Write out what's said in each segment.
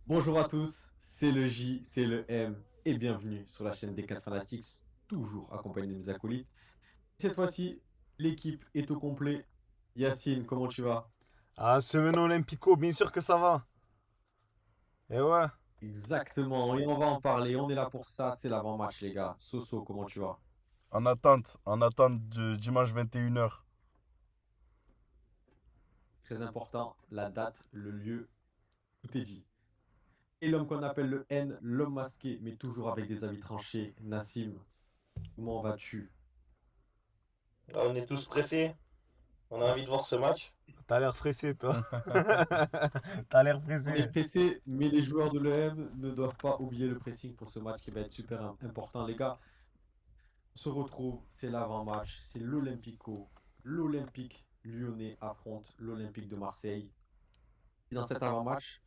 Bonjour à tous, c'est le J, c'est le M, et bienvenue sur la chaîne des 4 Fanatics, toujours accompagné de mes acolytes. Cette fois-ci, l'équipe est au complet. Yacine, comment tu vas? Ah, semaine olympico, bien sûr que ça va. Et ouais. Exactement, et on va en parler, on est là pour ça, c'est l'avant-match les gars. Soso, comment tu vas? En attente du dimanche 21h. Très important, la date, le lieu, tout est dit. Et l'homme qu'on appelle le N, l'homme masqué, mais toujours avec des habits tranchés, Nassim, comment vas-tu? Là, on est tous pressés. On a envie de voir ce match. T'as l'air pressé, toi. T'as l'air On est pressé. pressé, mais les joueurs de l'EM ne doivent pas oublier le pressing pour ce match qui va être super important. Les gars, on se retrouve, c'est l'avant-match, c'est l'Olympico. L'Olympique lyonnais affronte l'Olympique de Marseille. Et dans cet avant-match,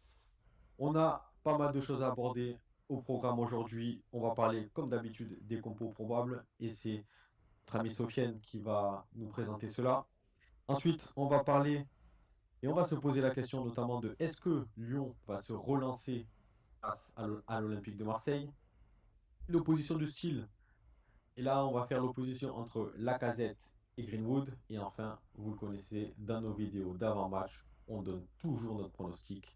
on a pas mal de choses à aborder au programme aujourd'hui. On va parler, comme d'habitude, des compos probables. Et c'est notre amie Sofiane qui va nous présenter cela. Ensuite, on va parler et on va se poser la question notamment de est-ce que Lyon va se relancer face à l'Olympique de Marseille. L'opposition de style. Et là, on va faire l'opposition entre Lacazette et Greenwood. Et enfin, vous le connaissez, dans nos vidéos d'avant-match, on donne toujours notre pronostic.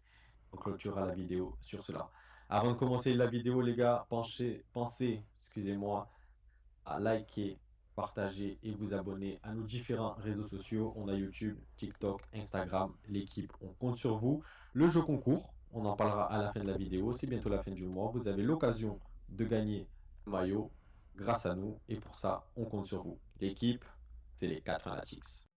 On clôturera la vidéo sur cela. Avant de commencer la vidéo, les gars, pensez, excusez-moi, à liker, partager et vous abonner à nos différents réseaux sociaux. On a YouTube, TikTok, Instagram, l'équipe, on compte sur vous. Le jeu concours, on en parlera à la fin de la vidéo. C'est bientôt la fin du mois. Vous avez l'occasion de gagner un maillot grâce à nous. Et pour ça, on compte sur vous. L'équipe, c'est les 4 Fanatics.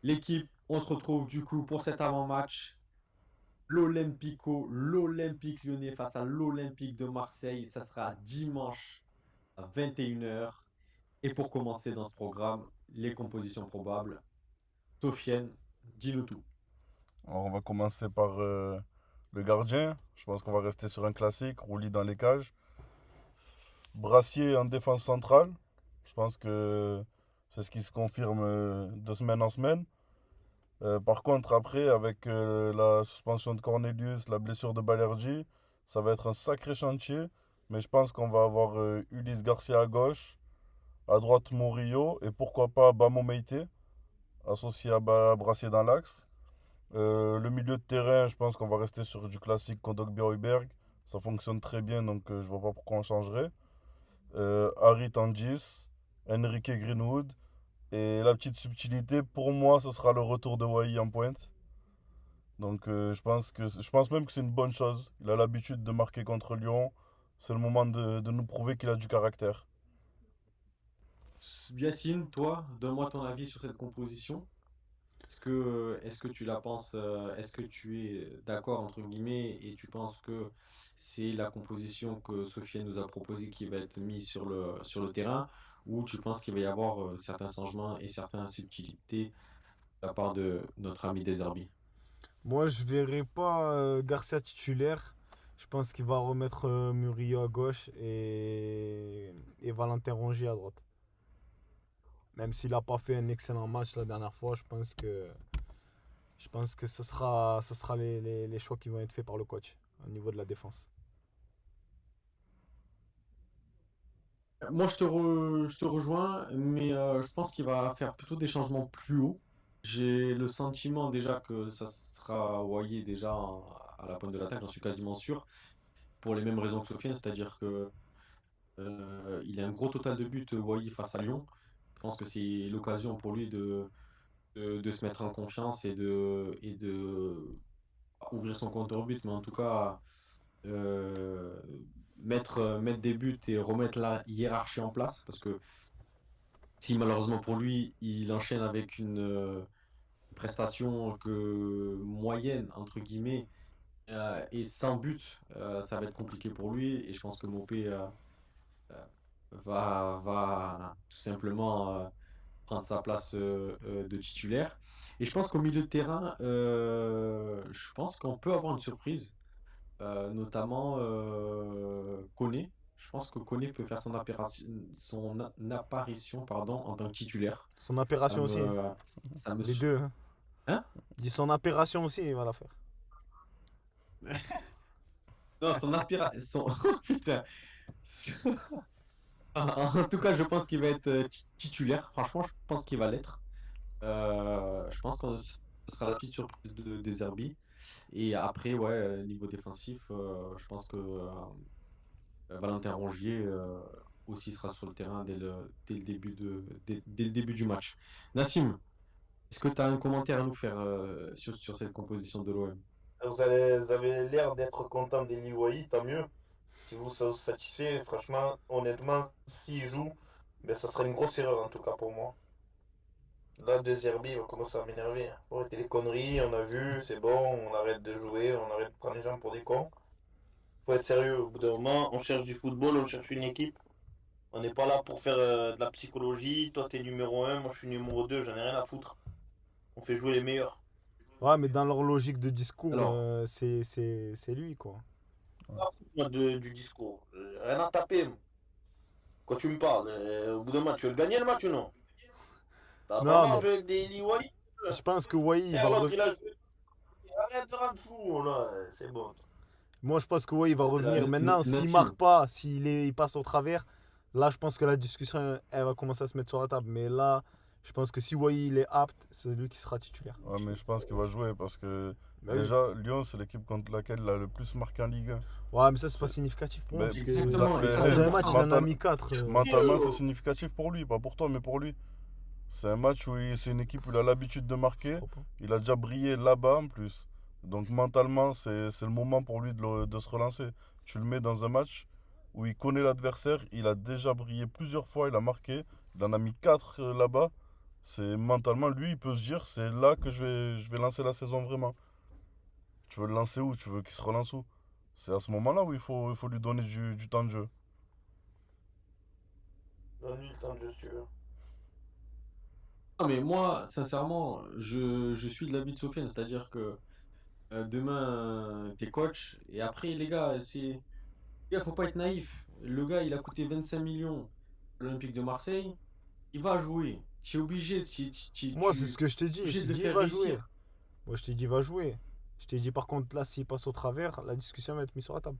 L'équipe, on se retrouve du coup pour cet avant-match. L'Olympique lyonnais face à l'Olympique de Marseille. Ça sera dimanche à 21h. Et pour commencer dans ce programme, les compositions probables. Sofiane, dis-nous tout. Alors, on va commencer par le gardien. Je pense qu'on va rester sur un classique, Rouli dans les cages. Brassier en défense centrale. Je pense que c'est ce qui se confirme de semaine en semaine. Par contre, après, avec la suspension de Cornelius, la blessure de Balerdi, ça va être un sacré chantier. Mais je pense qu'on va avoir Ulysse Garcia à gauche, à droite Murillo et pourquoi pas Bamo Meite, associé à Brassier dans l'axe. Le milieu de terrain, je pense qu'on va rester sur du classique Kondogbia Højbjerg. Ça fonctionne très bien, donc je vois pas pourquoi on changerait. Harry Tangis, Enrique Greenwood. Et la petite subtilité, pour moi, ce sera le retour de Wai en pointe. Donc je pense même que c'est une bonne chose. Il a l'habitude de marquer contre Lyon. C'est le moment de nous prouver qu'il a du caractère. Yacine, toi, donne-moi ton avis sur cette composition. Est-ce que tu la penses, est-ce que tu es d'accord entre guillemets et tu penses que c'est la composition que Sofiane nous a proposée qui va être mise sur le terrain ou tu penses qu'il va y avoir certains changements et certaines subtilités de la part de notre ami Deserbi? Moi, je verrai pas Garcia titulaire. Je pense qu'il va remettre Murillo à gauche et Valentin Rongier à droite. Même s'il n'a pas fait un excellent match la dernière fois, je pense que ce sera les choix qui vont être faits par le coach au niveau de la défense. Moi, je te rejoins, mais je pense qu'il va faire plutôt des changements plus hauts. J'ai le sentiment déjà que ça sera Wayé déjà à la pointe de l'attaque, j'en suis quasiment sûr, pour les mêmes raisons que Sofiane, c'est-à-dire que il a un gros total de buts Wayé face à Lyon. Je pense que c'est l'occasion pour lui de se mettre en confiance et de ouvrir son compteur au but, mais en tout cas euh, mettre des buts et remettre la hiérarchie en place, parce que si malheureusement pour lui, il enchaîne avec une prestation que moyenne, entre guillemets, et sans but, ça va être compliqué pour lui. Et je pense que Mopé euh, va tout simplement prendre sa place de titulaire. Et je pense qu'au milieu de terrain, je pense qu'on peut avoir une surprise. notamment Koné. Je pense que Koné peut faire son apparition pardon, en tant que titulaire. Son Ça appellation aussi. me, ça me... Les sou- deux. Hein. Hein? Dis son appellation aussi, il va la faire. Non, son apparition... Putain. En tout cas, je pense qu'il va être titulaire. Franchement, je pense qu'il va l'être. Je pense que ce sera la petite surprise de Zerbi. Et après, ouais, niveau défensif, je pense que Valentin Rongier aussi sera sur le terrain dès le début du match. Nassim, est-ce que tu as un commentaire à nous faire sur cette composition de l'OM? Vous avez l'air d'être content d'Eli Wahi, tant mieux. Si vous ça vous satisfait, franchement, honnêtement, s'il joue, ben, ça serait une grosse erreur en tout cas pour moi. Là, De Zerbi, il va commencer à m'énerver. Faut arrêter les conneries, on a vu, c'est bon, on arrête de jouer, on arrête de prendre les gens pour des cons. Faut être sérieux, au bout d'un moment, on cherche du football, on cherche une équipe. On n'est pas là pour faire de la psychologie. Toi, t'es numéro un, moi je suis numéro 2, j'en ai rien à foutre. On fait jouer les meilleurs. Ouais, mais dans leur logique de discours, Alors, c'est lui, quoi. Ah, moi du discours. Rien à taper. Moi. Quand tu me parles, au bout d'un match, tu veux le gagner le match ou non? T'as pas Non, marre de mais jouer avec des Liwai? je pense que Wai, il Et va l'autre, il a joué. Arrête de rendre fou, là, c'est bon. Moi, je pense que Wai, il va revenir. Maintenant, s'il Nassim, marque pas, il passe au travers, là, je pense que la discussion, elle va commencer à se mettre sur la table. Mais là, je pense que si Wai, il est apte, c'est lui qui sera titulaire. Ouais, mais je pense qu'il va jouer parce que Bah oui. déjà, Lyon, c'est l'équipe contre laquelle il a le plus marqué en Ligue 1. Ouais, mais ça, c'est pas C'est- significatif pour moi. Ben, Parce exactement, que et ça dans c'est un match, il en a mental- mis 4. mentalement, c'est significatif pour lui, pas pour toi, mais pour lui. C'est un match où c'est une équipe où il a l'habitude de marquer. Il a déjà brillé là-bas en plus. Donc mentalement, c'est le moment pour lui de se relancer. Tu le mets dans un match où il connaît l'adversaire, il a déjà brillé plusieurs fois, il a marqué, il en a mis 4 là-bas. C'est mentalement, lui, il peut se dire, c'est là que je vais lancer la saison vraiment. Tu veux le lancer où? Tu veux qu'il se relance où? C'est à ce moment-là où il faut lui donner du temps de jeu. Donne-lui le temps de jeu, sûr. non, mais moi, sincèrement, je suis de l'avis de Sofiane, c'est-à-dire que demain, t'es coach, et après, les gars, faut pas être naïf. Le gars, il a coûté 25 millions à l'Olympique de Marseille, il va jouer. Tu es obligé, Moi, c'est ce que je t'ai dit. Je obligé t'ai de le dit, il faire va jouer. réussir. Moi, je t'ai dit, il va jouer. Je t'ai dit, par contre, là, s'il passe au travers, la discussion va être mise sur la table.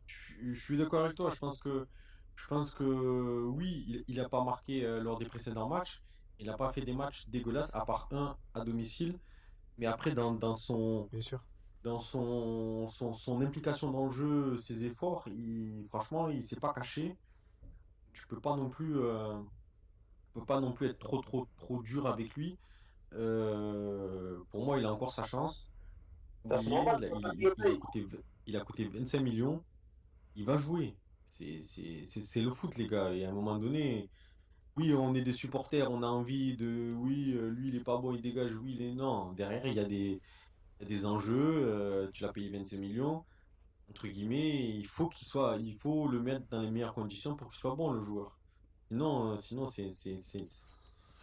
Je suis d'accord avec toi. Je pense que oui, il a pas marqué lors des précédents matchs. Il n'a pas fait des matchs dégueulasses, à part un à domicile. Mais après, dans son, Bien sûr. dans son implication dans le jeu, ses efforts, franchement, il s'est pas caché. Tu peux pas non plus être trop dur avec lui. Pour moi, il a encore sa chance. C'est Oublié, normal, il a coûté 25 millions. Il va jouer. C'est le foot, les gars. Et à un moment donné, oui, on est des supporters, on a envie de. Oui, lui, il est pas bon, il dégage. Oui, il est. Non, derrière, il y a des enjeux. Tu l'as payé 25 millions. Entre guillemets, il faut le mettre dans les meilleures conditions pour qu'il soit bon, le joueur. Sinon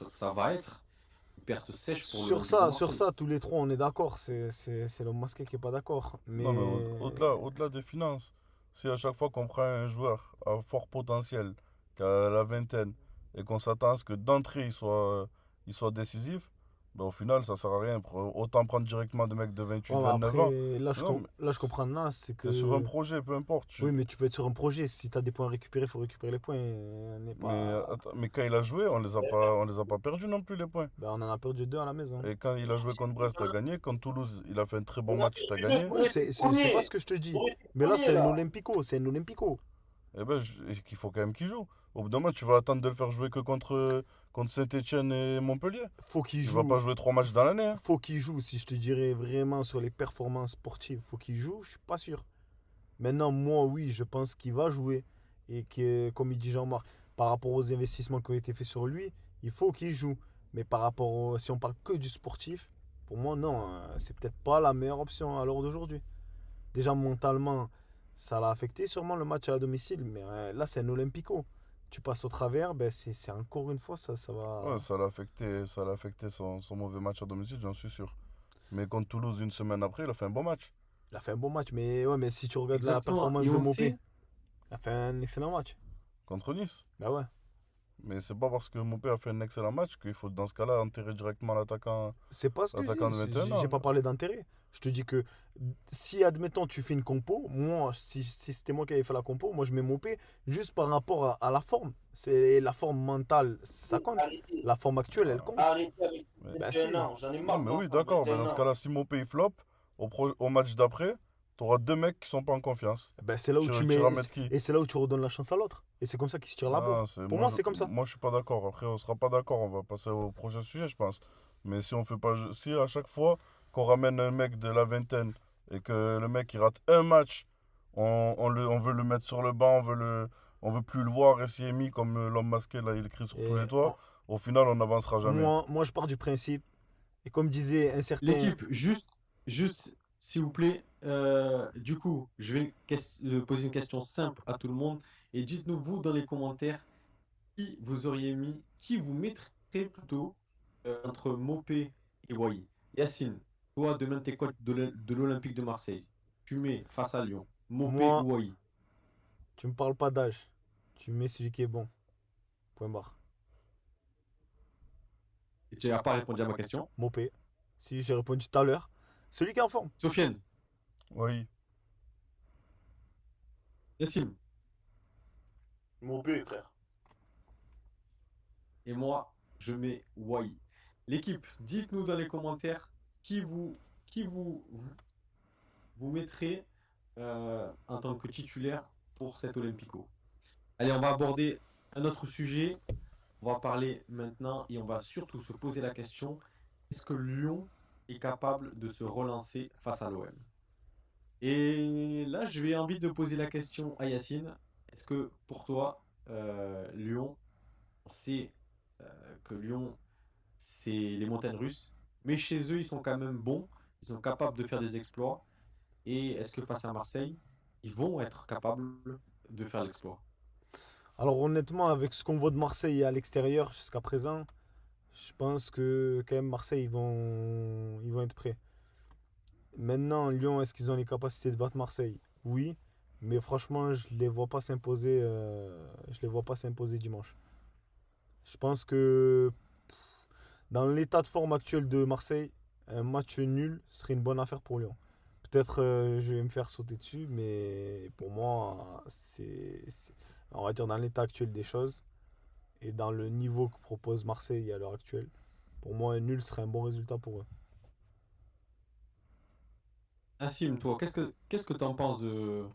ça va être une perte sèche pour l'Olympique de Sur Marseille. ça, tous les trois, on est d'accord. C'est le masqué qui est pas d'accord. Non, mais Mais. au-delà des finances, si à chaque fois qu'on prend un joueur à fort potentiel, qui a la vingtaine, et qu'on s'attend à ce que d'entrée il soit décisif, ben au final, ça sert à rien. Autant prendre directement des mecs de Ouais, 28, mais 29 ans. après, Non, mais là, je comprends. Là, c'est t'es sur un que. projet, peu importe. Oui, mais tu peux être sur un projet. Si tu as des points à récupérer, il faut récupérer les points. On n'est pas. Attends, mais quand il a joué, on les a pas perdus non plus, les points. Ben, on en a perdu 2 à la maison. Et quand il a joué contre Brest, t'as gagné. Contre Toulouse, il a fait un très bon match, t'as gagné. Oui, c'est pas ce que je te dis. Mais là, c'est un Olympico. C'est un Olympico. Eh ben, il faut quand même qu'il joue. Au bout d'un moment, tu vas attendre de le faire jouer que contre Saint-Etienne et Montpellier. Faut qu'il Il joue. va pas jouer 3 matchs dans l'année. Hein. Faut qu'il joue. Si je te dirais vraiment sur les performances sportives, faut qu'il joue. Je suis pas sûr. Maintenant, moi, oui, je pense qu'il va jouer. Et que, comme il dit Jean-Marc, par rapport aux investissements qui ont été faits sur lui, il faut qu'il joue. Mais si on parle que du sportif, pour moi, non, c'est peut-être pas la meilleure option à l'heure d'aujourd'hui. Déjà, mentalement, ça l'a affecté sûrement le match à domicile. Mais là, c'est un Olympico. Tu passes au travers, ben c'est encore une fois, ça Ouais, va. ça l'a affecté son mauvais match à domicile, j'en suis sûr. Mais contre Toulouse, une semaine après, il a fait un bon match. Il a fait un bon match, mais ouais, mais si tu regardes la Exactement. performance Et de on Mopé, sait, il a fait un excellent match. Contre Nice. Bah ouais. Mais c'est pas parce que Mopé a fait un excellent match qu'il faut dans ce cas-là enterrer directement C'est pas ce que je l'attaquant de dis. 21 J'ai ans. pas parlé d'intérêt. Je te dis que si, admettons, tu fais une compo, moi, si c'était moi qui avais fait la compo, moi, je mets Mopé juste par rapport à la forme. C'est la forme mentale, ça compte. Arrêtez. La forme actuelle, elle compte. Arrêtez avec Mais- Bah 21 si. ans. J'en ai Non, marre mais oui, d'entendre d'accord. Mais 21 dans ce ans. cas-là, si Mopé il flop, au match d'après, t'auras deux mecs qui sont pas en confiance. Bah, c'est là où tu Tu mets. vas mettre qui? Et c'est là où tu redonnes la chance à l'autre. Et c'est comme ça qu'il se tire la bourre. Non, Pour moi, c'est comme ça. moi, je suis pas d'accord. Après, on sera pas d'accord. On va passer au prochain sujet, je pense. Mais si on fait pas, si à chaque fois qu'on ramène un mec de la vingtaine et que le mec il rate un match, on veut le mettre sur le banc, on veut plus le voir et s'y est mis comme l'homme masqué là, il écrit sur tous les Et toits. Au final, on n'avancera jamais. moi, je pars du principe. Et comme disait un certain. l'équipe, juste, s'il vous plaît, du coup, je vais poser une question simple à tout le monde et dites-nous, vous, dans les commentaires, qui vous mettrez plutôt entre Mopé et Wai. Yacine, toi, demain, t'es coach de l'Olympique de Marseille. Tu mets face à Lyon, Mopé Moi, ou Wai. tu me parles pas d'âge. Tu mets celui qui est bon. Point barre. Et tu n'as pas répondu à ma question. Mopé. Si j'ai répondu tout à l'heure. Celui qui est en forme. Sofiane, Oui. Yacine Mon but, frère. et moi, je mets Wai. L'équipe, dites-nous dans les commentaires qui vous mettrez en tant que titulaire pour cet Olympico. Allez, on va aborder un autre sujet. On va parler maintenant et on va surtout se poser la question, est-ce que Lyon est capable de se relancer face à l'OM? Et là, je vais envie de poser la question à Yacine. Est-ce que pour toi, Lyon, on sait que Lyon, c'est les montagnes russes, mais chez eux, ils sont quand même bons, ils sont capables de faire des exploits. Et est-ce que face à Marseille, ils vont être capables de faire l'exploit? Alors honnêtement, avec ce qu'on voit de Marseille à l'extérieur jusqu'à présent, je pense que quand même Marseille, ils vont être prêts. Maintenant, Lyon, est-ce qu'ils ont les capacités de battre Marseille? Oui. Mais franchement, je les vois pas s'imposer dimanche. Je pense que dans l'état de forme actuel de Marseille, un match nul serait une bonne affaire pour Lyon. Peut-être je vais me faire sauter dessus, mais pour moi, on va dire dans l'état actuel des choses et dans le niveau que propose Marseille à l'heure actuelle, pour moi, un nul serait un bon résultat pour eux. Nassim, toi, qu'est-ce que tu en penses de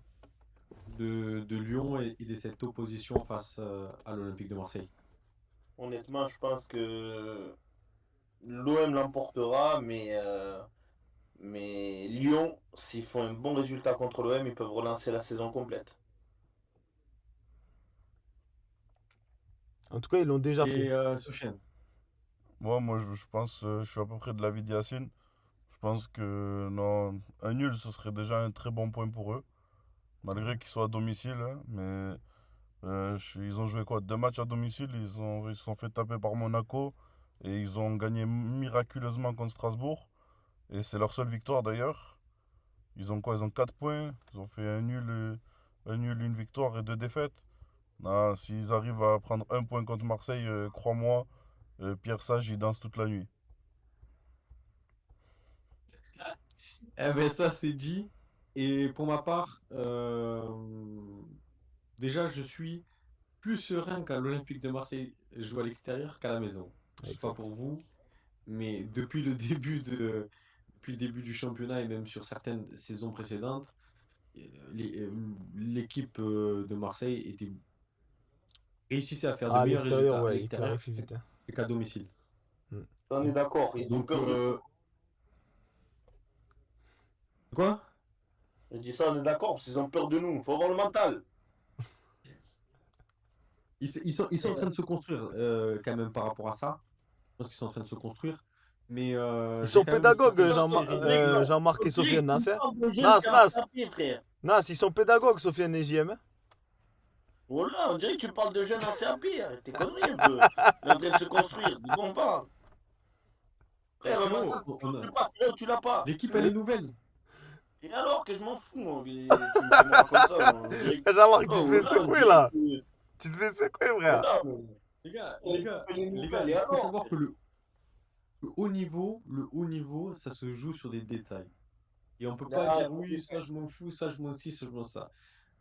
Lyon et de cette opposition face à l'Olympique de Marseille? Honnêtement, je pense que l'OM l'emportera, mais Lyon, s'ils font un bon résultat contre l'OM, ils peuvent relancer la saison complète. En tout cas, ils l'ont déjà fait. Et Sofiane, Moi, je pense, je suis à peu près de l'avis d'Yacine. Je pense que non, un nul, ce serait déjà un très bon point pour eux. Malgré qu'ils soient à domicile, hein, mais ils ont joué quoi? Deux matchs à domicile, ils se sont fait taper par Monaco et ils ont gagné miraculeusement contre Strasbourg. Et c'est leur seule victoire d'ailleurs. Ils ont quoi? Ils ont 4 points. Ils ont fait un nul, une victoire et deux défaites. Non, s'ils arrivent à prendre un point contre Marseille, crois-moi, Pierre Sage, il danse toute la nuit. eh ben ça c'est dit. Et pour ma part, déjà je suis plus serein qu'à l'Olympique de Marseille joue à l'extérieur qu'à la maison. Je sais pas Exact. pour vous, mais depuis le début du championnat et même sur certaines saisons précédentes, l'équipe de Marseille réussissait à faire de Ah, à meilleurs l'extérieur, résultats à ouais, il l'extérieur clarifie vite, hein. qu'à domicile. Mm. On est d'accord, ils ont Donc, peur de... quoi? Je dis ça, on est d'accord, parce qu'ils ont peur de nous. Faut avoir le mental. Ils sont en train de se construire quand même par rapport à ça. Je pense qu'ils sont en train de se construire. Mais Ils j'ai sont quand même une pédagogues, certaine Jean-Marc et Sofiane, Nas, hein. Nas, Nas, Nas, ils sont pédagogues, Sofiane et JM, hein. Voilà, on dirait que tu parles de jeunes en CAP. Arrête tes conneries un peu. Ils sont en train de se construire. De quoi on parle? Frère, Frérot, tu l'as pas, frérot, tu l'as pas. l'équipe elle est nouvelle. Et alors que je m'en fous, moi. Tu me racontes ça, moi. Jean-Marc, tu Oh, te fais voilà, on secouer dirait là. que- Tu te fais secouer, frère. voilà, mais- Les gars, on les écoute gars, les les gars, nouvelles, et il faut alors? savoir que le haut niveau, ça se joue sur des détails. Et on peut pas Ah, dire oui, ça je m'en fous, ça je m'en ci, ça je m'en ça.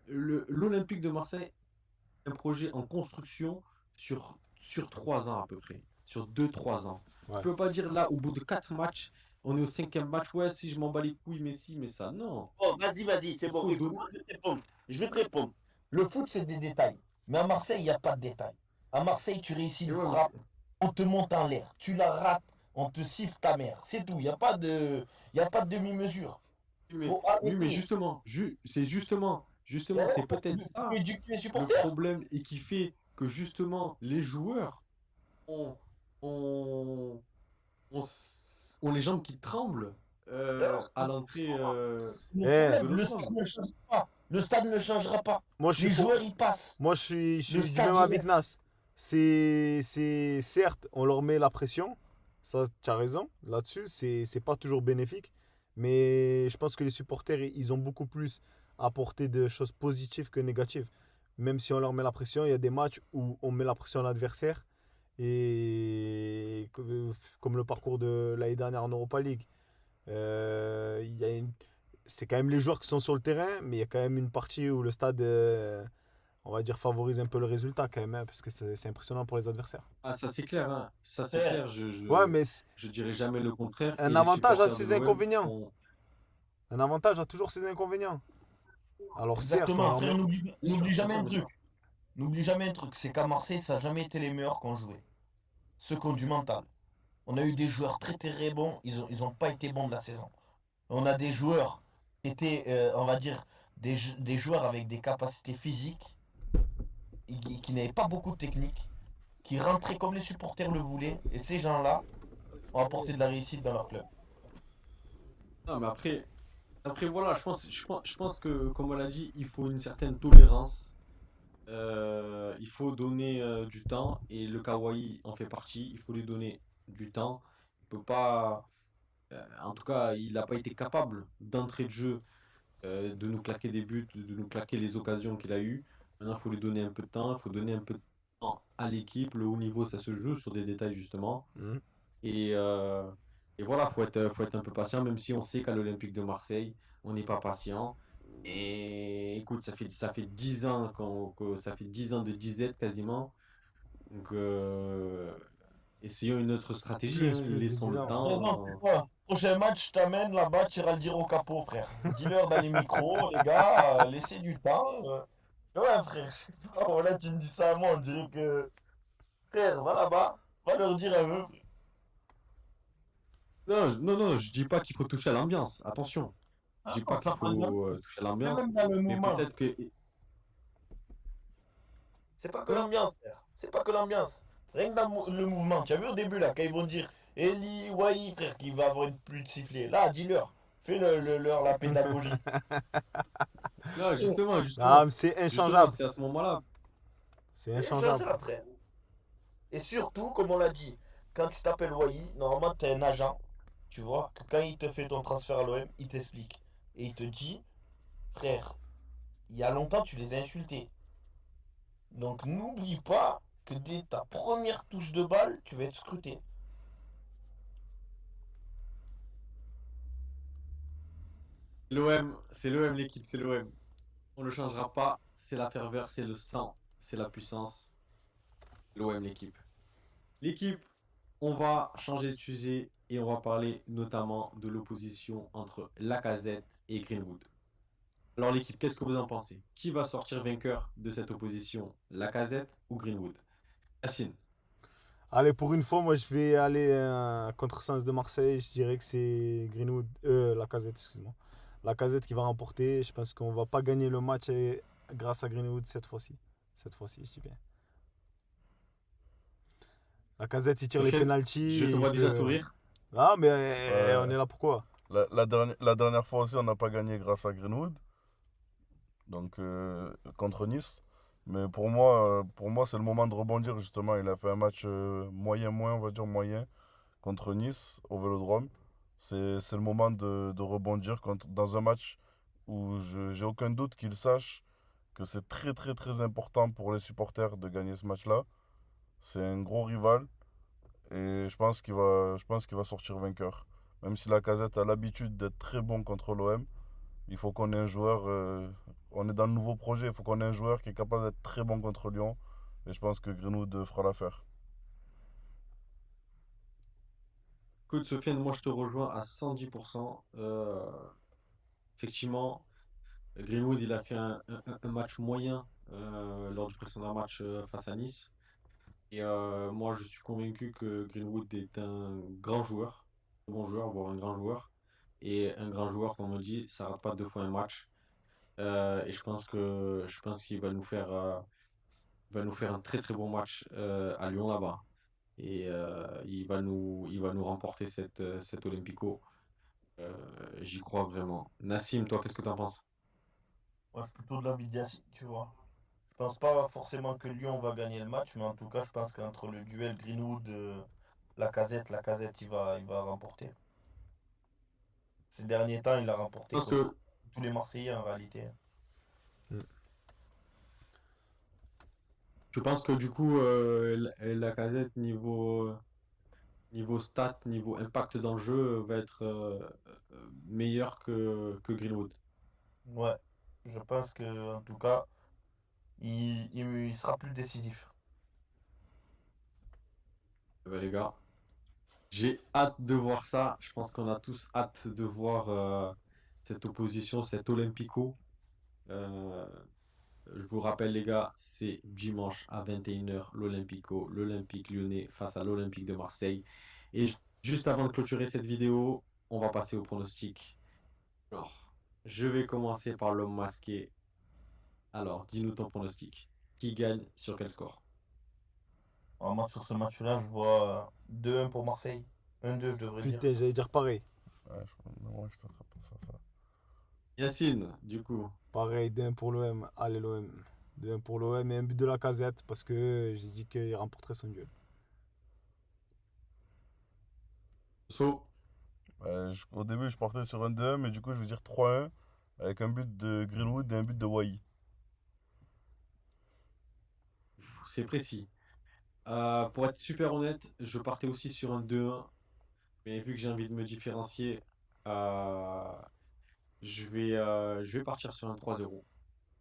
L'Olympique de Marseille est un projet en construction sur 3 ans à peu près. Sur 2, 3 ans. Ouais. Tu peux pas dire là, au bout de 4 matchs, on est au 5e match, ouais, si je m'en bats les couilles, mais si, mais ça. Non. Bon, vas-y, c'est Il bon. faut Écoute, moi, je vais te répondre. Je vais te répondre. Le foot, c'est des détails. Mais à Marseille, il n'y a pas de détails. À Marseille, tu réussis Et une ouais, mais frappe, on te monte en l'air. Tu la rates, on te siffle ta mère. C'est tout. Il y a pas de demi-mesure. Faut oui, mais arrêter. justement, Et c'est alors, peut-être tu ça éduques les le supporters. problème et qui fait que justement les joueurs ont, ont, ont les jambes qui tremblent Et alors, à l'entrée le Eh, de problème, le l'automne. stade ne changera pas. Le stade ne changera pas. moi, je suis Les pour. joueurs, ils passent. Moi, je Le suis du stade, même il avis reste. que Nas. Certes, on leur met la pression. Ça, tu as raison. Là-dessus, c'est pas toujours bénéfique. Mais je pense que les supporters, ils ont beaucoup plus apporté de choses positives que négatives. Même si on leur met la pression, il y a des matchs où on met la pression à l'adversaire. Et comme le parcours de l'année dernière en Europa League. Il y a c'est quand même les joueurs qui sont sur le terrain, mais il y a quand même une partie où le stade, on va dire, favorise un peu le résultat quand même, hein, parce que c'est impressionnant pour les adversaires. Ah, ça c'est clair, hein. Ça c'est Ouais. clair, Ouais, mais je dirais jamais le contraire. un Et les avantage a supporters de ses l'OM inconvénients. font. Un avantage a toujours ses inconvénients. Alors certes, on Exactement, leur frère, met... n'oublie jamais un Bien sûr. truc. N'oublie jamais un truc, c'est qu'à Marseille, ça n'a jamais été les meilleurs qui ont joué. Ceux qui ont du mental. On a eu des joueurs très très bons, ils ont pas été bons de la saison. On a des joueurs qui étaient, on va dire, des joueurs avec des capacités physiques, et qui n'avaient pas beaucoup de technique, qui rentraient comme les supporters le voulaient, et ces gens-là ont apporté de la réussite dans leur club. Non, mais après voilà, je pense que, comme on l'a dit, il faut une certaine tolérance. Il faut donner du temps et le Kawaii en fait partie. Il faut lui donner du temps. Il peut pas, en tout cas, il n'a pas été capable d'entrée de jeu de nous claquer des buts, de nous claquer les occasions qu'il a eues. Maintenant, il faut lui donner un peu de temps. Il faut donner un peu de temps à l'équipe. Le haut niveau, ça se joue sur des détails justement. Mhm. Et, euh, et voilà, faut être un peu patient, même si on sait qu'à l'Olympique de Marseille, on n'est pas patient. Et écoute, ça fait 10 ans ça fait 10 ans de disette quasiment. Donc, essayons une autre stratégie, hein, Plus de laissons 10 le ans. Non, non, c'est temps. quoi? Prochain match, je t'amène là-bas, tu iras le dire au capot, frère. Dis-leur dans les micros, les gars, laissez du temps. Ouais, frère, je sais pas, voilà, tu me dis ça à moi, on dirait que. Frère, va là-bas, va leur dire à eux. Non, je dis pas qu'il faut toucher à l'ambiance, attention. Je Ah dis non, pas qu'il ça parle faut d'ambiance. toucher à Mais l'ambiance, même dans le mais mouvement. peut-être que. C'est pas que l'ambiance, frère. C'est pas que l'ambiance. Rien que dans le mouvement. Tu as vu au début, là, quand ils vont dire Eli, Wai, frère, qui va avoir une pluie de sifflet. Là, dis-leur. Fais leur la pédagogie. Non, Ah, mais c'est justement, inchangeable. c'est à ce moment-là. C'est Et inchangeable. ça, frère. Et surtout, comme on l'a dit, quand tu t'appelles Wai, normalement, tu es un agent. Tu vois, que quand il te fait ton transfert à l'OM, il t'explique. Et il te dit, frère, il y a longtemps, tu les as insultés. Donc, n'oublie pas que dès ta première touche de balle, tu vas être scruté. C'est l'OM l'équipe, c'est l'OM. On ne le changera pas. C'est la ferveur, c'est le sang, c'est la puissance. L'OM l'équipe. L'équipe, on va changer de sujet et on va parler notamment de l'opposition entre Lacazette et Greenwood. Alors l'équipe, qu'est-ce que vous en pensez? Qui va sortir vainqueur de cette opposition? Lacazette ou Greenwood? Yacine. Allez, pour une fois, moi, je vais aller contre Sens de Marseille. Je dirais que c'est Greenwood, Lacazette, excuse-moi. Lacazette qui va remporter. Je pense qu'on va pas gagner le match grâce à Greenwood cette fois-ci. Cette fois-ci, je dis bien. Lacazette, il tire les Sofiane, pénaltys. je te vois déjà sourire. Ah, mais on Ouais. est là pourquoi? La dernière fois aussi, on n'a pas gagné grâce à Greenwood, donc contre Nice. Mais pour moi, c'est le moment de rebondir justement. Il a fait un match moyen, on va dire moyen, contre Nice au Vélodrome. C'est le moment de rebondir dans un match où j'ai aucun doute qu'ils sachent que c'est très très très important pour les supporters de gagner ce match-là. C'est un gros rival et je pense qu'il va sortir vainqueur. Même si la Casette a l'habitude d'être très bon contre l'OM, il faut qu'on ait un joueur. On est dans le nouveau projet, il faut qu'on ait un joueur qui est capable d'être très bon contre Lyon. Et je pense que Greenwood fera l'affaire. Écoute, Sofiane, moi je te rejoins à 110%. Effectivement, Greenwood, il a fait un match moyen lors du précédent match face à Nice. Et moi, je suis convaincu que Greenwood est un grand joueur, un bon joueur, voire un grand joueur. Et un grand joueur, comme on dit, ça rate pas deux fois un match. Et je pense qu'il va nous faire un très très bon match à Lyon là-bas. Et il va nous remporter cette Olympico. J'y crois vraiment. Nassim, toi, qu'est-ce que t'en penses? Moi, je suis plutôt de l'avis de Yacine, tu vois. Je pense pas forcément que Lyon va gagner le match, mais en tout cas, je pense qu'entre le duel Greenwood, la casette, il va remporter. Ces derniers temps, il a Je remporté pense contre que, tous les Marseillais en réalité. Mm. je pense que du coup, la casette niveau stats, niveau impact dans le jeu, va être meilleur que Greenwood. Ouais, je pense que en tout cas, il sera plus décisif. Eh ben, les gars, j'ai hâte de voir ça. Je pense qu'on a tous hâte de voir cette opposition, cet Olympico. Euh, je vous rappelle, les gars, c'est dimanche à 21 h l'Olympico, l'Olympique lyonnais face à l'Olympique de Marseille. Et juste avant de clôturer cette vidéo, on va passer au pronostic. Alors, je vais commencer par l'homme masqué. Alors, dis-nous ton pronostic. Qui gagne sur quel score? Alors, moi, sur ce match-là, je vois 2-1 pour Marseille. 1-2, je devrais dire. Putain, j'allais dire pareil. Ouais, moi, je suis en train de penser à ça. Yacine, du coup. Pareil, 2-1 pour l'OM. Allez, l'OM. 2-1 pour l'OM et un but de la casette parce que j'ai dit qu'il remporterait son duel. So, Au début, je partais sur un 2-1, mais du coup, je vais dire 3-1 avec un but de Greenwood et un but de Wai. c'est précis. Pour être super honnête, je partais aussi sur un 2-1, mais vu que j'ai envie de me différencier, euh, je vais partir sur un 3-0.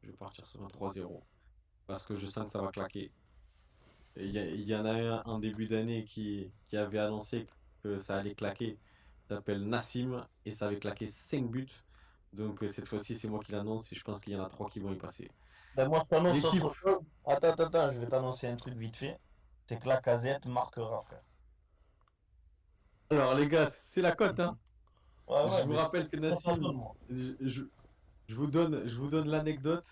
Je vais partir sur un 3-0 parce que je sens que ça va claquer. Et il y en a un en début d'année qui avait annoncé que ça allait claquer. Il s'appelle Nassim et ça avait claqué 5 buts. Donc cette fois-ci, c'est moi qui l'annonce et je pense qu'il y en a 3 qui vont y passer. Ben, moi, je t'annonce L'équipe. autre chose. Attends, je vais t'annoncer un truc vite fait. C'est que la casette marquera, frère. Alors les gars, c'est la cote, hein. Ouais, Je ouais, vous mais c'est rappelle que ça, ça Nassim, donne, moi. je, je- je vous donne l'anecdote.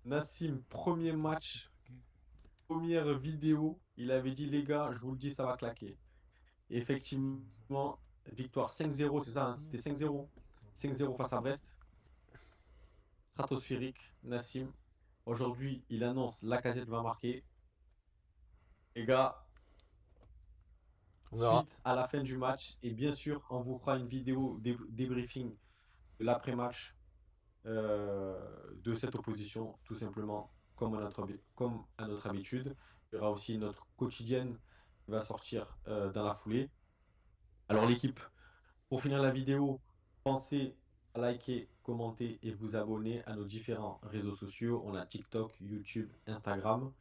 Nassim, premier match, première vidéo, il avait dit les gars, je vous le dis, ça va claquer. Et effectivement, victoire 5-0, c'est ça, hein, c'était 5-0. 5-0 face à Brest. Stratosphérique, Nassim. Aujourd'hui, il annonce Lacazette va marquer. Les gars, On verra. suite à la fin du match, et bien sûr, on vous fera une vidéo débriefing de l'après-match de cette opposition, tout simplement, comme à notre habitude. Il y aura aussi notre quotidienne qui va sortir dans la foulée. Alors l'équipe, pour finir la vidéo, pensez à liker, commenter et vous abonner à nos différents réseaux sociaux. On a TikTok, YouTube, Instagram.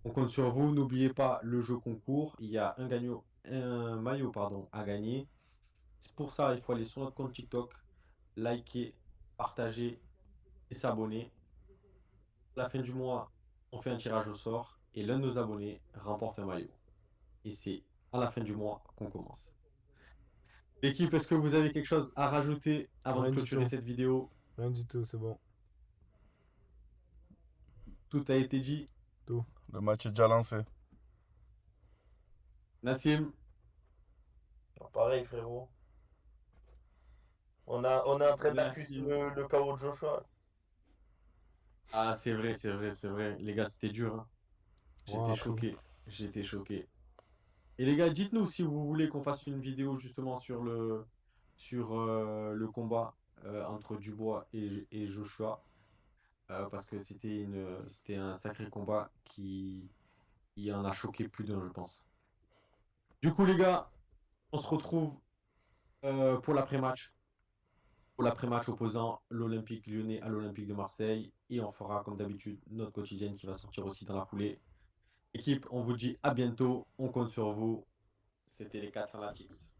On compte sur vous. N'oubliez pas le jeu concours. Il y a un maillot pardon, à gagner. C'est pour ça, il faut aller sur notre compte TikTok, liker, partager et s'abonner. À la fin du mois, on fait un tirage au sort et l'un de nos abonnés remporte un maillot. Et c'est à la fin du mois qu'on commence. L'équipe, est-ce que vous avez quelque chose à rajouter avant de Rien du clôturer tout. cette vidéo? Rien du tout, c'est bon. Tout a été dit. Tout. Le match est déjà lancé. Nassim, Pareil, frérot. On est en train d'accuser Nassim. le chaos de Joshua. Ah, c'est vrai, c'est vrai, c'est vrai. Les gars, c'était dur, hein. Ouais, J'étais après. choqué. J'étais choqué. Et les gars, dites-nous si vous voulez qu'on fasse une vidéo justement sur le combat entre Dubois et Joshua, parce que c'était un sacré combat qui en a choqué plus d'un, je pense. Du coup, les gars, on se retrouve pour l'après-match. Pour l'après-match opposant l'Olympique Lyonnais à l'Olympique de Marseille. Et on fera, comme d'habitude, notre quotidienne qui va sortir aussi dans la foulée. Équipe, on vous dit à bientôt. On compte sur vous. C'était les 4 Fanatics.